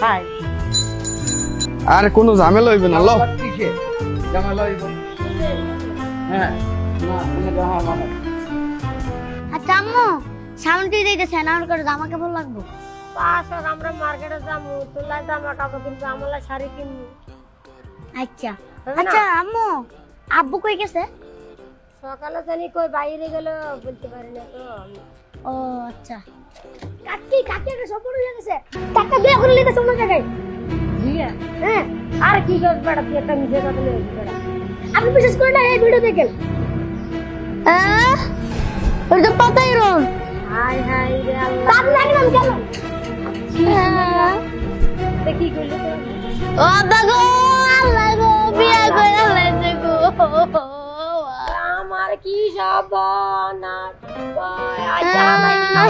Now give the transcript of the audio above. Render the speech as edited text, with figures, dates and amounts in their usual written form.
high আর কোনো ঝামেলা হইবে না লো ঝামেলা হইব হ্যাঁ না তুমি জামা মানে আচ্ছা আম্মু সামনে দিয়ে দিতেছেন আমার করে জামা কাপড় লাগবে পাঁচ আমরা মার্কেটে যাবো তোলাই জামা কাপড় কিনবো আমলা শাড়ি কিনবো আচ্ছা আচ্ছা আম্মু আব্বু কই গেছে সকালে জানি কই বাইরে গেল বলতে পারি না তো ও আচ্ছা কাকি একটা সফর হয়ে গেছে টাকা বিয়ে করে লিতেছে অন্য জায়গায় বিয়ে হ্যাঁ আর কি করবে বেটা তুই একটা মিশে কথা লই বেটা আপনি বিশেষ করে না এই ভিডিও দেখেন ওই তো পাতাই রং হাই হাই রে আল্লাহ তার লাগলাম কেন কি করলি তো ও বাগো আল্লাহ গো বিয়ে করে লাইছে গো আমার কি সব না আজ জানাই না